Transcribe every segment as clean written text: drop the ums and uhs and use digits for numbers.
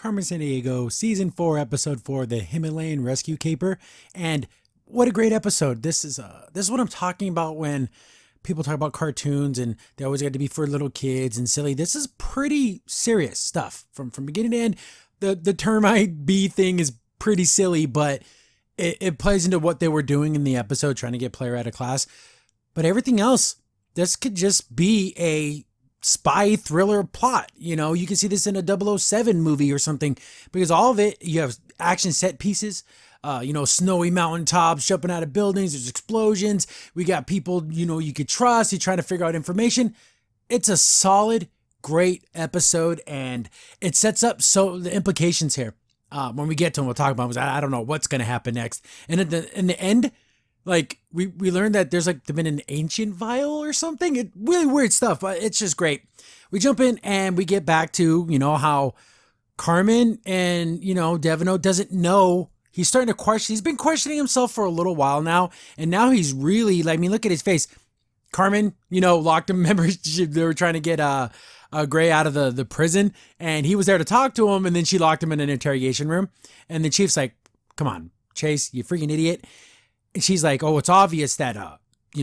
Carmen Sandiego, Season 4, Episode 4, The Himalayan Rescue Caper. And what a great episode. This is what I'm talking about when people talk about cartoons and they always got to be for little kids and silly. This is pretty serious stuff from beginning to end. The termite bee thing is pretty silly, but it plays into what they were doing in the episode, trying to get player out of class. But everything else, this could just be a spy thriller plot. You know, you can see this in a 007 movie or something, because all of it, you have action set pieces, snowy mountaintops, jumping out of buildings, there's explosions. We got people, you could trust. You're trying to figure out information. It's a solid, great episode, and it sets up so the implications here. When we get to them, we'll talk about them. I don't know what's going to happen next. And in the end, like we learned that there's been an ancient vial or something. It really weird stuff, but it's just great. We jump in and we get back to, how Carmen and, Devaneau doesn't know. He's starting to question. He's been questioning himself for a little while now. And now he's really look at his face. Carmen, locked him. Remember, they were trying to get Gray out of the prison, and he was there to talk to him. And then she locked him in an interrogation room. And the chief's like, come on, Chase, you freaking idiot. And she's like, oh, it's obvious that,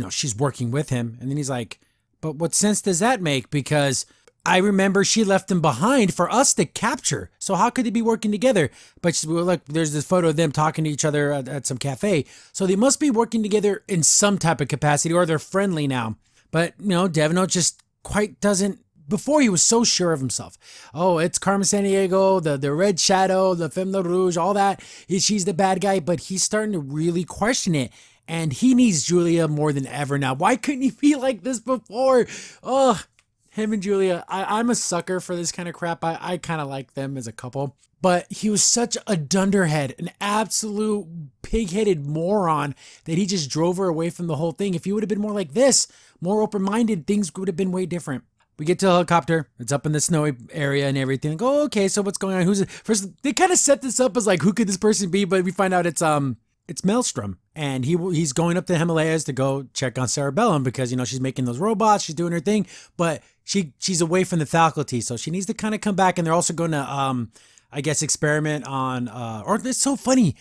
she's working with him. And then he's like, but what sense does that make? Because I remember she left him behind for us to capture. So how could they be working together? But look, there's this photo of them talking to each other at some cafe. So they must be working together in some type of capacity, or they're friendly now. But, Devaneau just quite doesn't. Before, he was so sure of himself. Oh, it's Carmen Sandiego, the Red Shadow, the Femme de Rouge, all that. She's the bad guy, but he's starting to really question it. And he needs Julia more than ever now. Why couldn't he be like this before? Oh, him and Julia. I'm a sucker for this kind of crap. I kind of like them as a couple. But he was such a dunderhead, an absolute pig-headed moron, that he just drove her away from the whole thing. If he would have been more like this, more open-minded, things would have been way different. We get to the helicopter. It's up in the snowy area and everything. Oh, okay, so what's going on? Who's it? First, they kind of set this up as who could this person be? But we find out it's Maelstrom, and he's going up to the Himalayas to go check on Cerebellum because she's making those robots, she's doing her thing, but she's away from the faculty, so she needs to kind of come back. And they're also going to experiment on or it's so funny.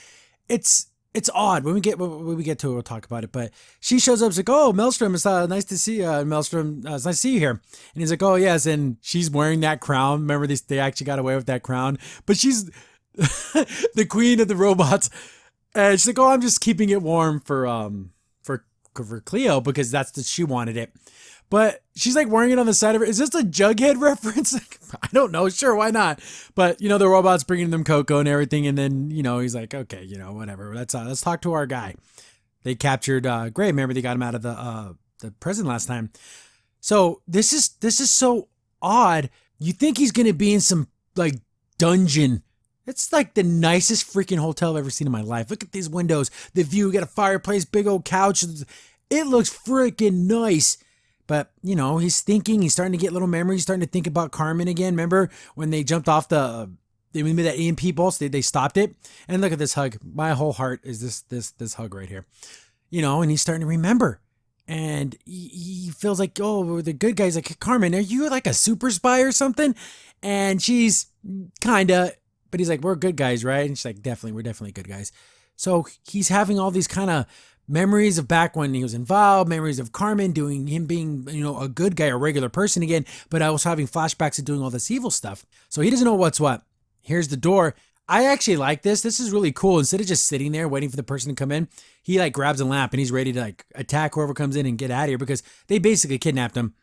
It's odd. When we get to it, we'll talk about it. But she shows up, she's like, oh, Maelstrom, it's nice to see you. Maelstrom, it's nice to see you here. And he's like, oh, yes. And she's wearing that crown. Remember, they actually got away with that crown. But she's the queen of the robots. And she's like, oh, I'm just keeping it warm for Cleo because she wanted it. But she's wearing it on the side of her. Is this a Jughead reference? I don't know. Sure, why not? But, the robot's bringing them cocoa and everything. And then, he's like, okay, whatever. Let's talk to our guy. They captured Gray. Remember, they got him out of the prison last time. So this is so odd. You think he's going to be in some, dungeon. It's the nicest freaking hotel I've ever seen in my life. Look at these windows. The view, we got a fireplace, big old couch. It looks freaking nice. But, he's thinking, he's starting to get little memories, he's starting to think about Carmen again. Remember when they jumped off they made that EMP pulse, they stopped it. And look at this hug. My whole heart is this hug right here. And he's starting to remember. And he feels like, oh, the good guy's like, Carmen, are you a super spy or something? And she's kinda, but he's like, we're good guys, right? And she's like, definitely, we're definitely good guys. So he's having all these kind of memories of back when he was involved, memories of Carmen doing him being, a good guy, a regular person again, but also having flashbacks of doing all this evil stuff. So he doesn't know what's what. Here's the door. I actually like this. This is really cool. Instead of just sitting there waiting for the person to come in, he grabs a lamp and he's ready to attack whoever comes in and get out of here because they basically kidnapped him.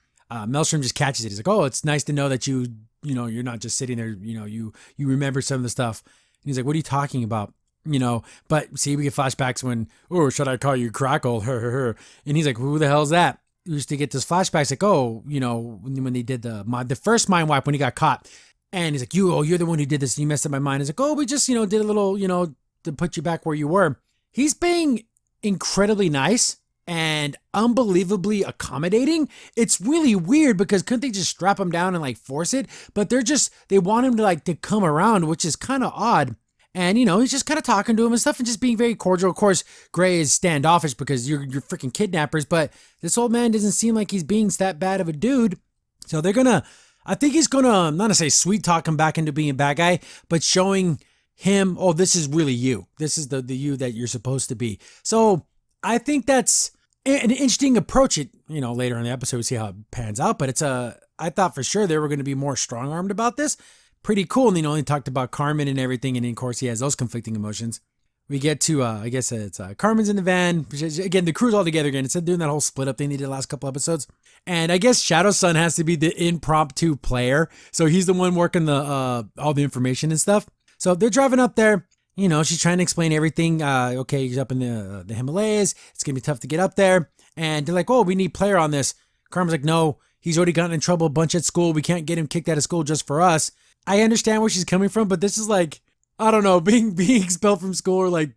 Maelstrom just catches it. He's like, oh, it's nice to know that you're not just sitting there, you remember some of the stuff. And he's like, what are you talking about? But see, we get flashbacks when, oh, should I call you Crackle? And he's like, who the hell's that? We used to get this flashbacks when they did the first mind wipe when he got caught. And he's like, you're the one who did this and you messed up my mind. He's like, oh, we just, did a little, to put you back where you were. He's being incredibly nice and unbelievably accommodating. It's really weird because couldn't they just strap him down and force it? But they want him to come around, which is kind of odd. And, he's just kind of talking to him and stuff and just being very cordial. Of course, Gray is standoffish because you're freaking kidnappers. But this old man doesn't seem like he's being that bad of a dude. So they're going to, I think he's gonna not to say sweet talk him back into being a bad guy, but showing him, oh, this is really you. This is the you that you're supposed to be. So I think that's an interesting approach. It, later in the episode we see how it pans out, but I thought for sure they were going to be more strong armed about this. Pretty cool. And he talked about Carmen and everything, and of course he has those conflicting emotions. We get to, I guess it's Carmen's in the van. Which is, again, the crew's all together again. Instead of doing that whole split up thing they did the last couple episodes. And I guess Shadow Sun has to be the impromptu player. So he's the one working the all the information and stuff. So they're driving up there. She's trying to explain everything. Okay, he's up in the Himalayas. It's going to be tough to get up there. And they're like, oh, we need player on this. Carmen's like, no, he's already gotten in trouble a bunch at school. We can't get him kicked out of school just for us. I understand where she's coming from, but this is like, I don't know, being expelled from school or like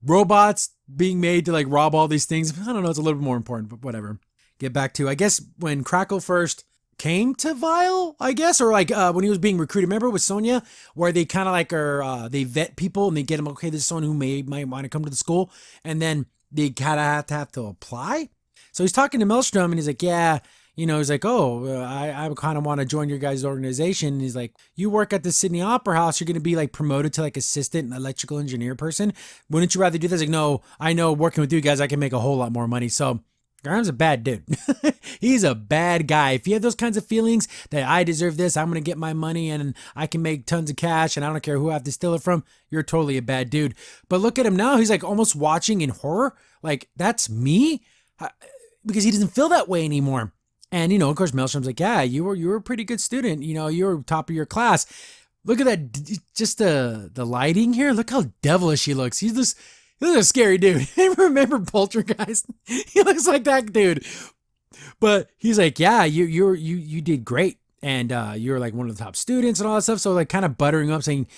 robots being made to like rob all these things. I don't know. It's a little bit more important, but whatever. Get back to, I guess, when Crackle first came to Vile, I guess, or like when he was being recruited. Remember with Sonia, where they kind of like they vet people and they get them, okay, this is someone who might want to come to the school, and then they kind of have to apply. So he's talking to Maelstrom and he's like, yeah, he's like, oh, I kind of want to join your guys' organization. And he's like, you work at the Sydney Opera House. You're going to be like promoted to like assistant electrical engineer person. Wouldn't you rather do this? Like, no, I know working with you guys, I can make a whole lot more money. So Graham's a bad dude. He's a bad guy. If you have those kinds of feelings that I deserve this, I'm going to get my money and I can make tons of cash and I don't care who I have to steal it from, you're totally a bad dude. But look at him now. He's like almost watching in horror. Like, that's me? Because he doesn't feel that way anymore. And, of course, Maelstrom's like, yeah, you were a pretty good student. You were top of your class. Look at that. Just the lighting here. Look how devilish he looks. He's a scary dude. Remember Poltergeist? He looks like that dude. But he's like, yeah, you did great. And you're like one of the top students and all that stuff. So like kind of buttering up, saying,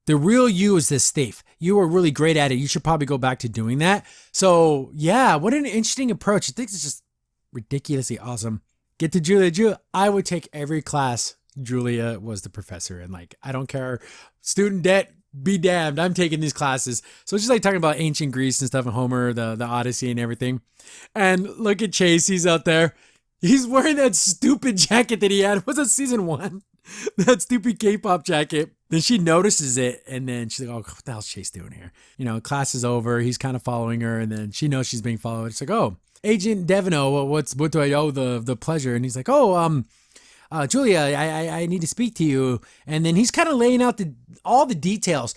the real you is this thief. You were really great at it. You should probably go back to doing that. So yeah, what an interesting approach. I think it's just ridiculously awesome. Get to Julia. I would take every class Julia was the professor. And like, I don't care. Student debt, be damned. I'm taking these classes. So it's just like talking about ancient Greece and stuff and Homer, the Odyssey and everything. And look at Chase. He's out there. He's wearing that stupid jacket that he had. Was it season 1? That stupid K-pop jacket. Then she notices it. And then she's like, oh, what the hell's Chase doing here? Class is over. He's kind of following her. And then she knows she's being followed. It's like, oh, Agent Devaneau, what do I owe the pleasure? And he's like, oh, Julia, I need to speak to you. And then he's kind of laying out all the details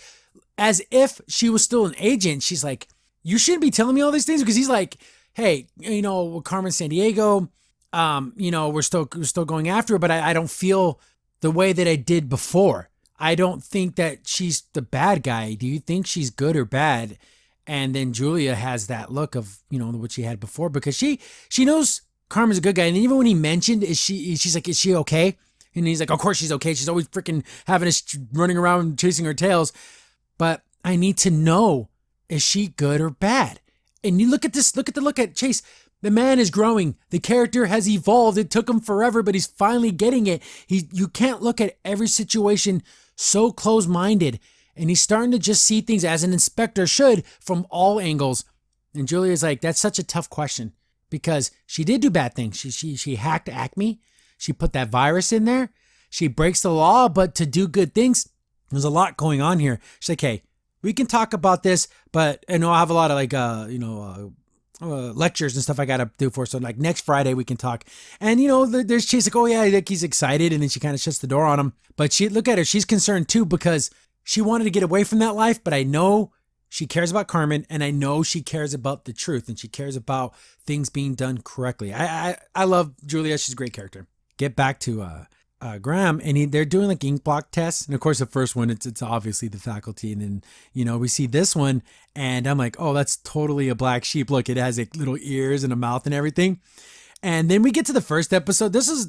as if she was still an agent. She's like, you shouldn't be telling me all these things, because he's like, hey, Carmen Sandiego, we're still going after her, but I don't feel the way that I did before. I don't think that she's the bad guy. Do you think she's good or bad? And then Julia has that look of, what she had before, because she knows Carmen's a good guy. And even when he mentioned, she's like, is she okay? And he's like, of course she's okay. She's always freaking having us running around chasing her tails. But I need to know, is she good or bad? And you look at this, look at Chase. The man is growing. The character has evolved. It took him forever, but he's finally getting it. You can't look at every situation so close-minded. And he's starting to just see things as an inspector should from all angles. And Julia's like, that's such a tough question, because she did do bad things. She hacked Acme. She put that virus in there. She breaks the law, but to do good things, there's a lot going on here. She's like, hey, we can talk about this, but I have a lot of like, lectures and stuff I got to do for. So like next Friday we can talk. And there's Chase like, oh yeah, like he's excited. And then she kind of shuts the door on him. But look at her. She's concerned too, because she wanted to get away from that life, but I know she cares about Carmen, and I know she cares about the truth, and she cares about things being done correctly. I love Julia. She's a great character. Get back to Graham, and they're doing like ink block tests. And of course, the first one, it's obviously the faculty. And then, we see this one, and I'm like, oh, that's totally a black sheep. Look, it has like little ears and a mouth and everything. And then we get to the first episode. This is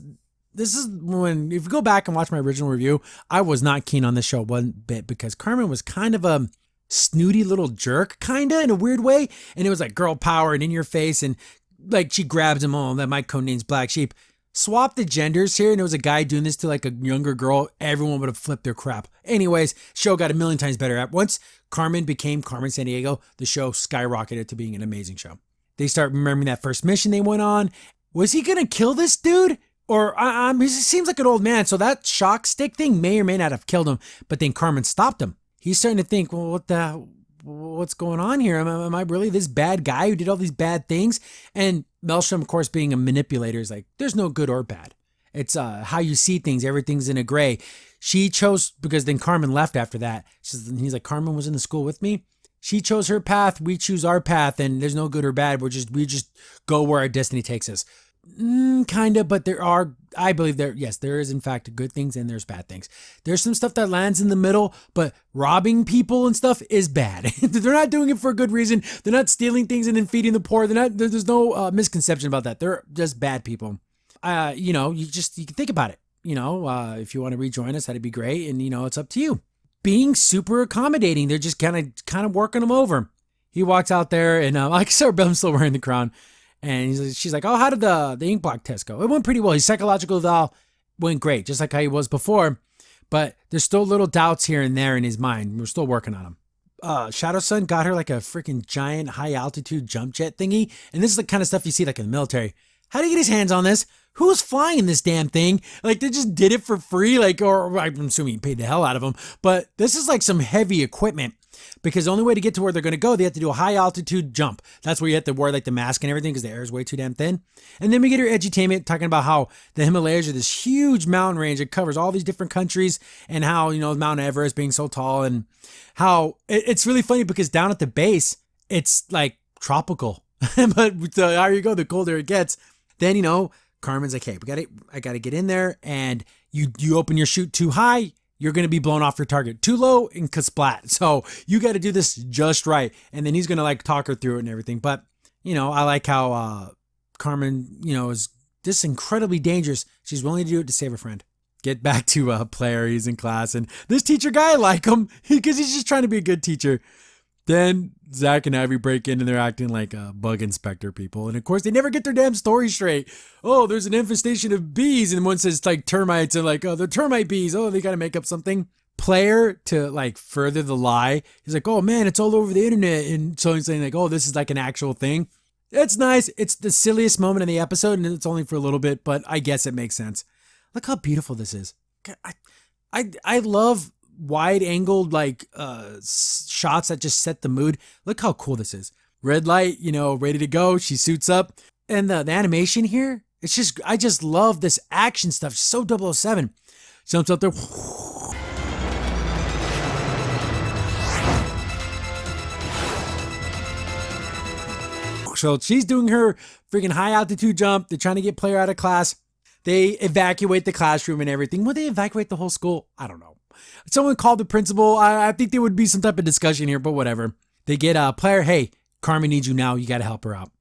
when, if you go back and watch my original review, I was not keen on this show one bit, because Carmen was kind of a snooty little jerk, kind of in a weird way. And it was like girl power and in your face. And like she grabs him, oh, that my code name's Black Sheep. Swap the genders here, and there was a guy doing this to like a younger girl. Everyone would have flipped their crap. Anyways, show got a million times better. Once Carmen became Carmen Sandiego, the show skyrocketed to being an amazing show. They start remembering that first mission they went on. Was he going to kill this dude? Or he seems like an old man, so that shock stick thing may or may not have killed him. But then Carmen stopped him. He's starting to think, well, what's going on here? Am I really this bad guy who did all these bad things? And Maelstrom, of course, being a manipulator, is like, there's no good or bad. It's how you see things. Everything's in a gray. She chose, because then Carmen left after that. He's like, Carmen was in the school with me. She chose her path. We choose our path, and there's no good or bad. We just go where our destiny takes us. Kind of, but I believe there is in fact good things and there's bad things. There's some stuff that lands in the middle, but robbing people and stuff is bad. They're not doing it for a good reason. They're not stealing things and then feeding the poor. There's no misconception about that. They're just bad people. You can think about it. If you want to rejoin us, that'd be great. And it's up to you. Being super accommodating. They're just kind of working them over. He walks out there and like Sarabelle's still wearing the crown. And she's like, oh, how did the ink block test go? It went pretty well. His psychological eval went great, just like how he was before. But there's still little doubts here and there in his mind. We're still working on them. Shadow Sun got her like a freaking giant high altitude jump jet thingy. And this is the kind of stuff you see like in the military. How did he get his hands on this? Who's flying this damn thing? Like they just did it for free. Or I'm assuming he paid the hell out of them. But this is like some heavy equipment. Because the only way to get to where they're going to go, they have to do a high altitude jump. That's where you have to wear like the mask and everything because the air is way too damn thin. And then we get her edutainment talking about how the Himalayas are this huge mountain range that covers all these different countries and how, Mount Everest being so tall and how it's really funny because down at the base, it's like tropical. But the higher you go, the colder it gets. Then, Carmen's like, hey, I got to get in there and you open your chute too high. You're going to be blown off your target. Too low and kasplat. So you got to do this just right. And then he's going to like talk her through it and everything. But, I like how Carmen, is just incredibly dangerous. She's willing to do it to save a friend. Get back to Player. He's in class. And this teacher guy, I like him because he's just trying to be a good teacher. Then Zach and Ivy break in and they're acting like bug inspector people. And of course, they never get their damn story straight. Oh, there's an infestation of bees. And one says like termites and like, oh, the termite bees. Oh, they got to make up something. Player, to like further the lie, he's like, oh man, it's all over the internet. And so he's saying like, oh, this is like an actual thing. It's nice. It's the silliest moment in the episode and it's only for a little bit, but I guess it makes sense. Look how beautiful this is. I love wide angled shots that just set the mood. Look how cool this is. Red light, ready to go. She suits up. And the animation here, I just love this action stuff. So 007. Jumps up there. So she's doing her freaking high altitude jump. They're trying to get Player out of class. They evacuate the classroom and everything. Will they evacuate the whole school? I don't know. Someone called the principal. I think there would be some type of discussion here, but whatever. They get Player. Hey, Carmen needs you now. You got to help her out.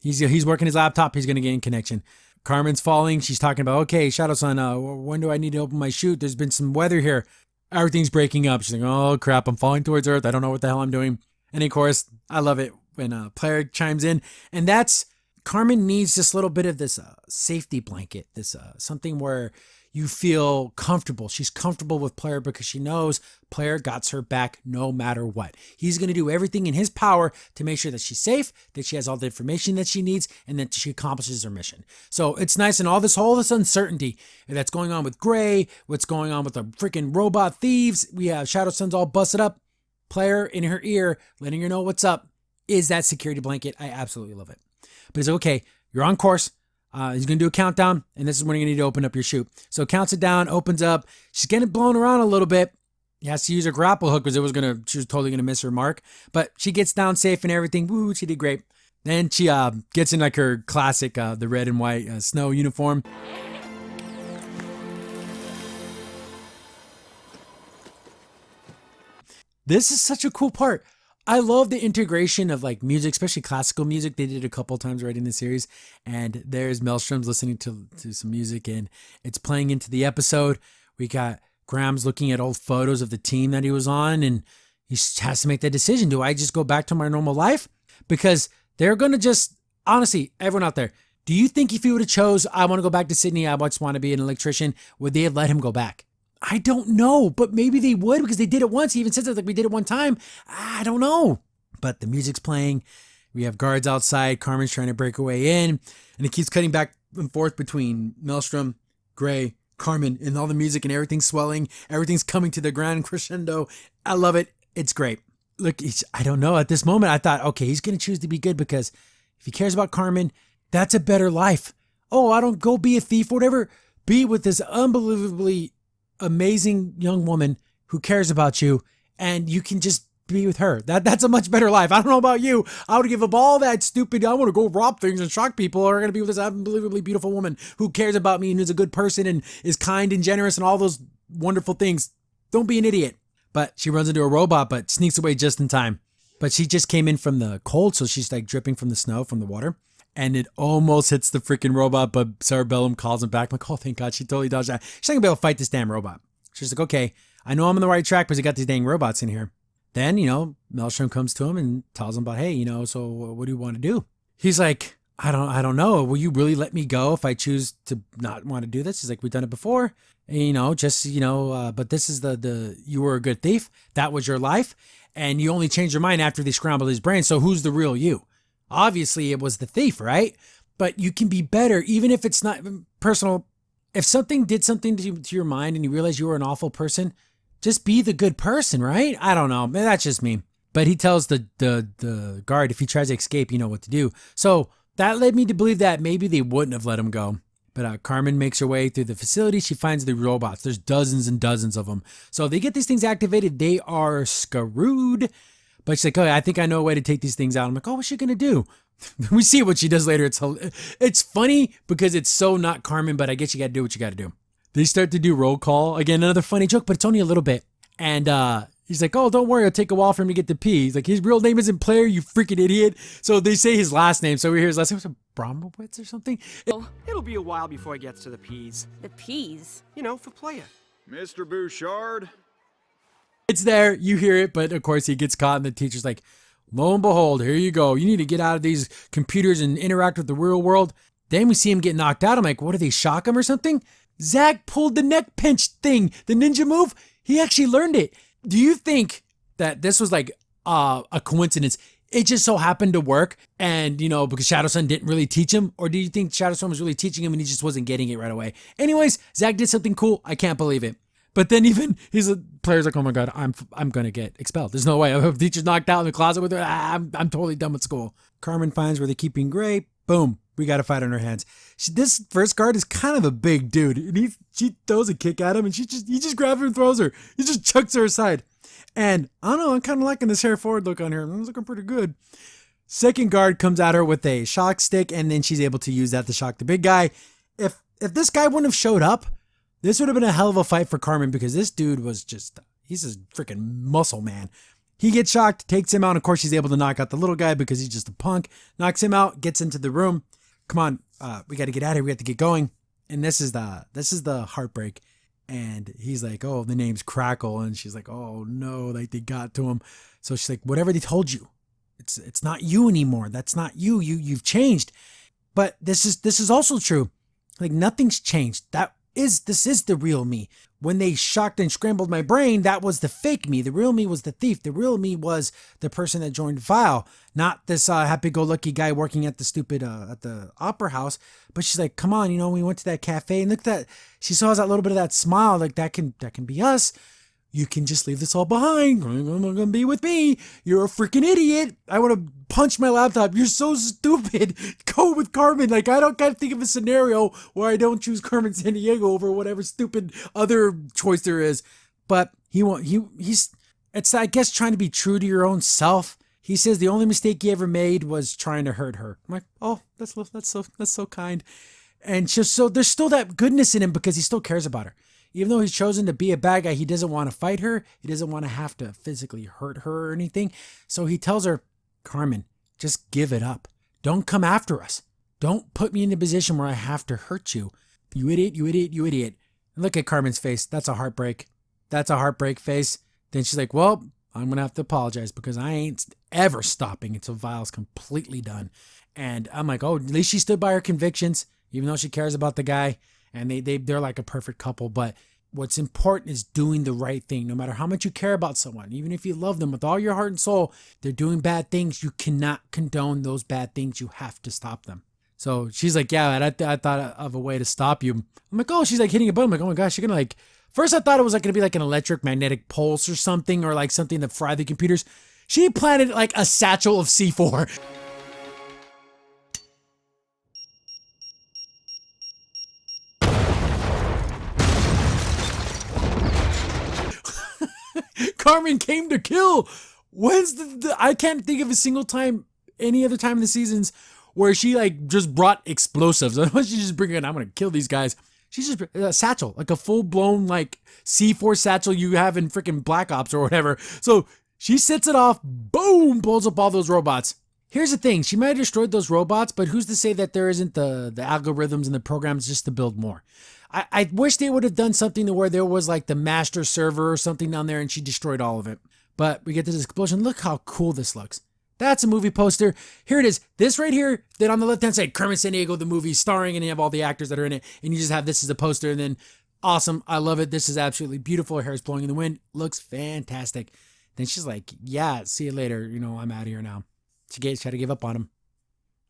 He's working his laptop. He's going to get in connection. Carmen's falling. She's talking about, okay, Shadow Sun, when do I need to open my chute? There's been some weather here. Everything's breaking up. She's like, oh crap, I'm falling towards Earth. I don't know what the hell I'm doing. And of course, I love it when Player chimes in. And that's, Carmen needs this little bit of this safety blanket, this something where you feel comfortable. She's comfortable with Player because she knows Player got her back no matter what. He's going to do everything in his power to make sure that she's safe, that she has all the information that she needs, and that she accomplishes her mission. So it's nice, and all this uncertainty that's going on with Gray, what's going on with the freaking robot thieves. We have Shadow Sun's all busted up. Player in her ear, letting her know what's up, is that security blanket. I absolutely love it. But it's okay. You're on course. He's going to do a countdown, and this is when you're going to need to open up your chute. So counts it down, opens up. She's getting blown around a little bit. He has to use her grapple hook because she was totally going to miss her mark. But she gets down safe and everything. Woo, she did great. Then she gets in like her classic, the red and white snow uniform. This is such a cool part. I love the integration of like music, especially classical music. They did it a couple times right in the series. And there's Maelstrom's listening to some music and it's playing into the episode. We got Graham's looking at old photos of the team that he was on and he has to make that decision. Do I just go back to my normal life? Because they're going to just, honestly, everyone out there, do you think if he would have chose, I want to go back to Sydney, I just want to be an electrician, would they have let him go back? I don't know, but maybe they would because they did it once. He even says that like we did it one time. I don't know. But the music's playing. We have guards outside. Carmen's trying to break her way in. And it keeps cutting back and forth between Maelstrom, Gray, Carmen, and all the music and everything's swelling. Everything's coming to the grand crescendo. I love it. It's great. Look, I don't know. At this moment, I thought, okay, he's going to choose to be good because if he cares about Carmen, that's a better life. Oh, I don't go be a thief or whatever. Be with this unbelievably amazing young woman who cares about you, and you can just be with her. That's a much better life. I don't know about you. I would give up all that stupid, I want to go rob things and shock people, or I'm going to be with this unbelievably beautiful woman who cares about me and is a good person and is kind and generous and all those wonderful things. Don't be an idiot. But she runs into a robot, but sneaks away just in time. But she just came in from the cold, so she's like dripping from the snow, from the water. And it almost hits the freaking robot, but Cerebellum calls him back. I'm like, oh, thank God, she totally dodged that. She's not going to be able to fight this damn robot. She's like, okay, I know I'm on the right track because I got these dang robots in here. Then, Maelstrom comes to him and tells him about, hey, so what do you want to do? He's like, I don't know. Will you really let me go if I choose to not want to do this? He's like, we've done it before. And, but this is you were a good thief. That was your life. And you only changed your mind after they scrambled his brain. So who's the real you? Obviously, it was the thief, right? But you can be better, even if it's not personal. If something did something to your mind and you realize you were an awful person, just be the good person, right? I don't know. That's just me. But he tells the guard if he tries to escape, you know what to do. So that led me to believe that maybe they wouldn't have let him go. But Carmen makes her way through the facility. She finds the robots. There's dozens and dozens of them. So they get these things activated. They are screwed. But she's like, oh, I think I know a way to take these things out. I'm like, oh, what's she going to do? We see what she does later. It's funny because it's so not Carmen, but I guess you got to do what you got to do. They start to do roll call. Again, another funny joke, but it's only a little bit. And he's like, oh, don't worry. It'll take a while for him to get to pee. He's like, his real name isn't Player, you freaking idiot. So they say his last name. So we hear his last name. Was it Bromowitz or something? It'll be a while before he gets to the P's. The P's? For Player. Mr. Bouchard. It's there. You hear it. But of course, he gets caught. And the teacher's like, lo and behold, here you go. You need to get out of these computers and interact with the real world. Then we see him get knocked out. I'm like, what, do they shock him or something? Zach pulled the neck pinch thing, the ninja move. He actually learned it. Do you think that this was like a coincidence? It just so happened to work and, because Shadow Sun didn't really teach him? Or do you think Shadow Sun was really teaching him and he just wasn't getting it right away? Anyways, Zach did something cool. I can't believe it. But then even player's like, oh my God, I'm going to get expelled. There's no way. The teacher's knocked out in the closet with her. I'm totally done with school. Carmen finds where they're keeping Gray. Boom. We got a fight on our hands. This first guard is kind of a big dude. And she throws a kick at him and he just grabs her and throws her. He just chucks her aside. And I don't know, I'm kind of liking this hair forward look on her. It's looking pretty good. Second guard comes at her with a shock stick and then she's able to use that to shock the big guy. If this guy wouldn't have showed up, this would have been a hell of a fight for Carmen because this dude was he's a freaking muscle man. He gets shocked, takes him out. And of course, she's able to knock out the little guy because he's just a punk. Knocks him out, gets into the room. Come on, we got to get out of here. We have to get going. And this is the Heartbreak. And he's like, oh, the name's Crackle. And she's like, oh no, like they got to him. So she's like, whatever they told you, it's not you anymore. That's not you. You've changed. But this is also true. Like nothing's changed. This is the real me. When they shocked and scrambled my brain, that was the fake me. The real me was the thief. The real me was the person that joined Vile, not this happy-go-lucky guy working at the stupid at the opera house. But she's like, come on, we went to that cafe and look at that. She saw that little bit of that smile, like that can be us. You can just leave this all behind. You're going to be with me. You're a freaking idiot. I want to punch my laptop. You're so stupid. Go with Carmen. Like, I don't got to think of a scenario where I don't choose Carmen Sandiego over whatever stupid other choice there is. But it's, I guess, trying to be true to your own self. He says the only mistake he ever made was trying to hurt her. I'm like, oh, that's so kind. And so there's still that goodness in him because he still cares about her. Even though he's chosen to be a bad guy, he doesn't want to fight her. He doesn't want to have to physically hurt her or anything. So he tells her, Carmen, just give it up. Don't come after us. Don't put me in a position where I have to hurt you. You idiot, you idiot, you idiot. And look at Carmen's face. That's a heartbreak. That's a heartbreak face. Then she's like, well, I'm going to have to apologize because I ain't ever stopping until Vile's completely done. And I'm like, oh, at least she stood by her convictions, even though she cares about the guy. And they're like a perfect couple. But what's important is doing the right thing. No matter how much you care about someone, even if you love them with all your heart and soul, they're doing bad things. You cannot condone those bad things. You have to stop them. So she's like, yeah, and I thought of a way to stop you. I'm like, oh, she's like hitting a button. I'm like, oh my gosh, you're gonna like. First, I thought it was like gonna be like an electric magnetic pulse or something, or like something to fry the computers. She planted like a satchel of C4. Carmen came to kill. When's I can't think of a single time, any other time in the seasons, where she like just brought explosives. She just bring it. I'm gonna kill these guys. She's just a satchel, like a full blown like C4 satchel you have in freaking Black Ops or whatever. So she sets it off. Boom, blows up all those robots. Here's the thing: she might have destroyed those robots, but who's to say that there isn't the algorithms and the programs just to build more? I wish they would have done something to where there was like the master server or something down there and she destroyed all of it. But we get to this explosion. Look how cool this looks. That's a movie poster. Here it is. This right here, then on the left-hand side, Carmen Sandiego, the movie starring, and you have all the actors that are in it. And you just have this as a poster. And then, awesome. I love it. This is absolutely beautiful. Her hair's blowing in the wind. Looks fantastic. Then she's like, yeah, see you later. You know, I'm out of here now. She tried to give up on him.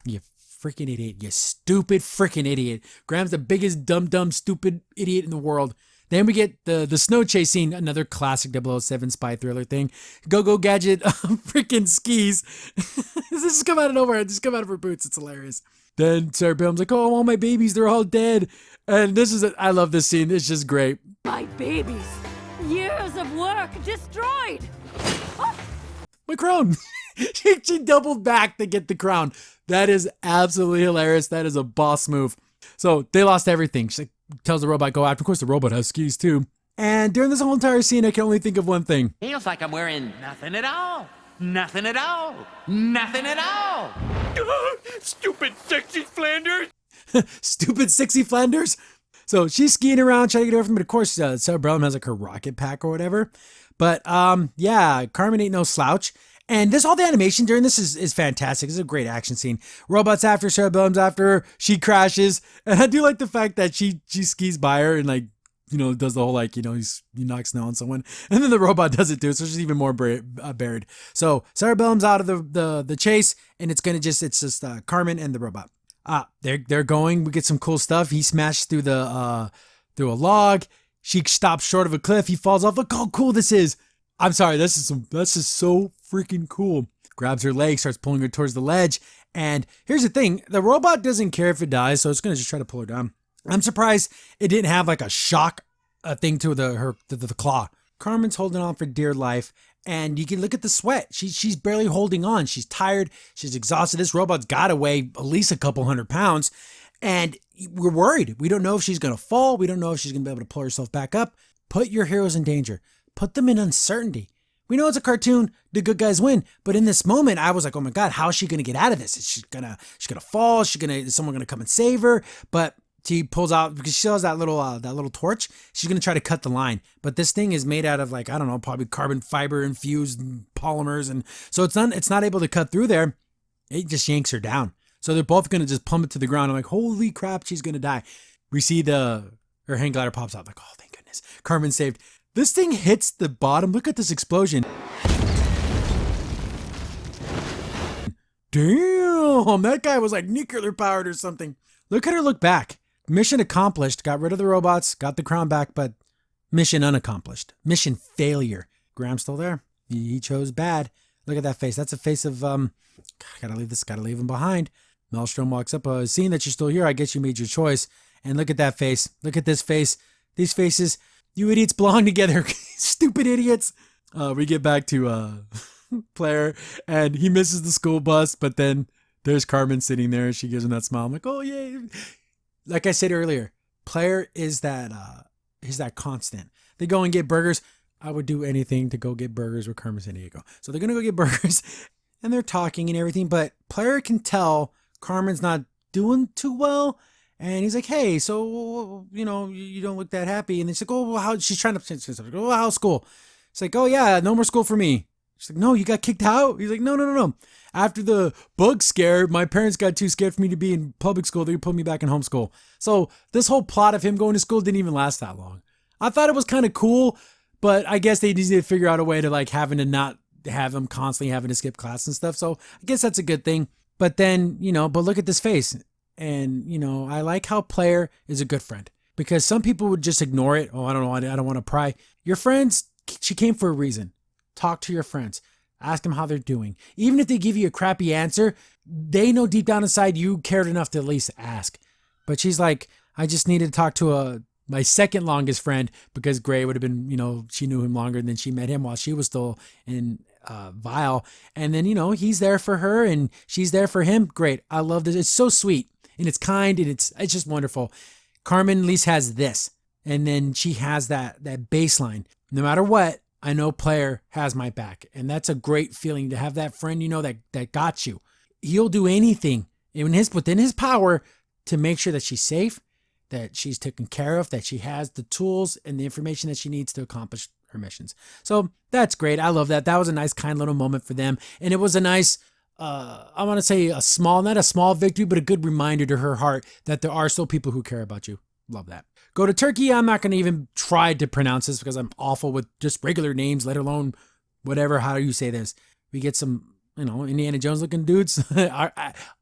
You freaking idiot. You stupid freaking idiot. Graham's the biggest dumb, stupid idiot in the world. Then we get the snow chase scene, another classic 007 spy thriller thing. Go Gadget freaking skis. This just come out of nowhere. Just come out of her boots. It's hilarious. Then Sarah Bill's like, oh, all my babies, they're all dead. And this is I love this scene. It's just great. My babies. Years of work destroyed. My crown. she doubled back to get the crown. That is absolutely hilarious. That is a boss move. So they lost everything. She tells the robot go after. Of course, the robot has skis too. And during this whole entire scene, I can only think of one thing. Feels like I'm wearing nothing at all. Nothing at all. Nothing at all. Stupid sexy Flanders! Stupid sexy Flanders. So she's skiing around trying to get away from it. Of course, Sarah Brown has like her rocket pack or whatever. But yeah, Carmen ain't no slouch. And all the animation during this is fantastic. It's a great action scene. Robots after, Sarah Bellum's after her, she crashes. And I do like the fact that she skis by her and like, you know, does the whole like, you know, he knocks snow on someone. And then the robot does it too, so she's even more buried. So Sarah Bellum's out of the chase, and it's just Carmen and the robot. They're going. We get some cool stuff. He smashed through a log. She stops short of a cliff. He falls off. Look how cool this is. I'm sorry, this is so freaking cool. Grabs her leg, starts pulling her towards the ledge. And here's the thing, the robot doesn't care if it dies, so it's gonna just try to pull her down. I'm surprised it didn't have like a shock thing to the claw. Carmen's holding on for dear life, and you can look at the sweat. She's barely holding on. She's tired. She's exhausted. This robot's got to weigh at least a couple 100 pounds, and we're worried. We don't know if she's gonna fall. We don't know if she's gonna be able to pull herself back up. Put your heroes in danger. Put them in uncertainty. We know it's a cartoon, the good guys win, but in this moment, I was like, oh my God, how is she gonna get out of this? Is she gonna fall? Is someone gonna come and save her? But she pulls out, because she still has that little torch, she's gonna try to cut the line. But this thing is made out of like, I don't know, probably carbon fiber infused polymers, and so it's not able to cut through there. It just yanks her down. So they're both gonna just plummet to the ground. I'm like, holy crap, she's gonna die. We see her hang glider pops out, like, oh thank goodness, Carmen saved. This thing hits the bottom. Look at this explosion. Damn, that guy was like nuclear powered or something. Look at her look back. Mission accomplished. Got rid of the robots. Got the crown back, but mission unaccomplished. Mission failure. Graham's still there. He chose bad. Look at that face. That's a face of, gotta leave him behind. Maelstrom walks up, seeing that you're still here, I guess you made your choice. And look at that face. Look at this face. These faces. You idiots belong together. Stupid idiots. We get back to Player, and he misses the school bus, but then there's Carmen sitting there, and she gives him that smile. I'm like, oh yay. Like I said earlier, Player is that constant. They go and get burgers. I would do anything to go get burgers with Carmen Sandiego. So they're gonna go get burgers, and they're talking and everything, but Player can tell Carmen's not doing too well. And he's like, hey, so, you know, you don't look that happy. And he's like, oh, well, how, she's trying to say something. Oh, how's school? It's like, oh, yeah, no more school for me. She's like, no, you got kicked out? He's like, no. After the bug scare, my parents got too scared for me to be in public school. They put me back in homeschool. So this whole plot of him going to school didn't even last that long. I thought it was kind of cool, but I guess they needed to figure out a way to like having to not have him constantly having to skip class and stuff. So I guess that's a good thing. But then, you know, but look at this face. And, you know, I like how Player is a good friend because some people would just ignore it. Oh, I don't know. I don't want to pry. Your friends, she came for a reason. Talk to your friends. Ask them how they're doing. Even if they give you a crappy answer, they know deep down inside you cared enough to at least ask. But she's like, I just needed to talk to my second longest friend because Gray would have been, you know, she knew him longer than she met him while she was still in Vile. And then, you know, he's there for her and she's there for him. Great. I love this. It's so sweet and it's kind and it's just wonderful. Carmen at least has this. And then she has that baseline. No matter what, I know Player has my back. And that's a great feeling to have that friend, you know, that got you. He'll do anything within his power to make sure that she's safe, that she's taken care of, that she has the tools and the information that she needs to accomplish her missions. So that's great. I love that. That was a nice, kind little moment for them. And it was a nice, I want to say not a small victory, but a good reminder to her heart that there are still people who care about you. Love that. Go to Turkey. I'm not going to even try to pronounce this because I'm awful with just regular names, let alone whatever, how do you say this? We get some, you know, Indiana Jones looking dudes,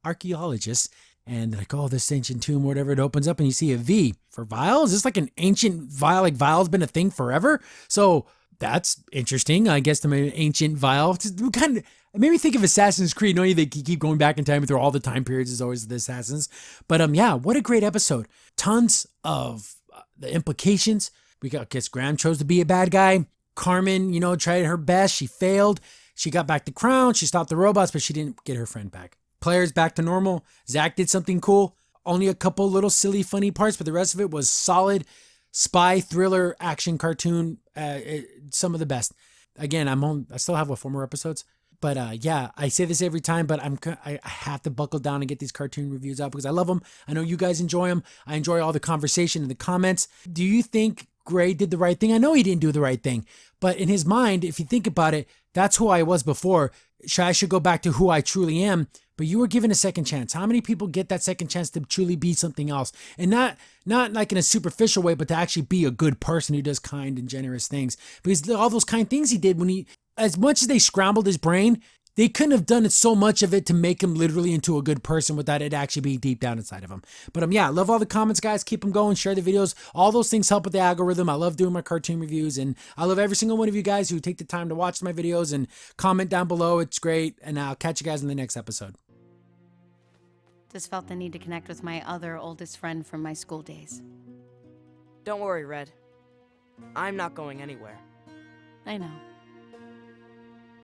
archaeologists. And they're like, oh, this ancient tomb, whatever, it opens up and you see a V. For Vile? Is this like an ancient Vile? Like Vile's been a thing forever? So that's interesting. I guess the ancient Vile. It made me think of Assassin's Creed. Knowing they keep going back in time through all the time periods is always the Assassins. But yeah, what a great episode. Tons of the implications. I guess Graham chose to be a bad guy. Carmen, you know, tried her best. She failed. She got back the crown. She stopped the robots, but she didn't get her friend back. Players back to normal. Zach did something cool. Only a couple little silly, funny parts, but the rest of it was solid spy thriller action cartoon. Some of the best. Again, I still have 4 more episodes, but yeah, I say this every time, but I have to buckle down and get these cartoon reviews out because I love them. I know you guys enjoy them. I enjoy all the conversation and the comments. Do you think Gray did the right thing? I know he didn't do the right thing, but in his mind, if you think about it, that's who I was before. I should go back to who I truly am. But you were given a second chance. How many people get that second chance to truly be something else? And not like in a superficial way, but to actually be a good person who does kind and generous things. Because all those kind things he did as much as they scrambled his brain, they couldn't have done it so much of it to make him literally into a good person without it actually being deep down inside of him. But yeah, I love all the comments, guys. Keep them going. Share the videos. All those things help with the algorithm. I love doing my cartoon reviews, and I love every single one of you guys who take the time to watch my videos and comment down below. It's great, and I'll catch you guys in the next episode. Just felt the need to connect with my other oldest friend from my school days. Don't worry, Red. I'm not going anywhere. I know.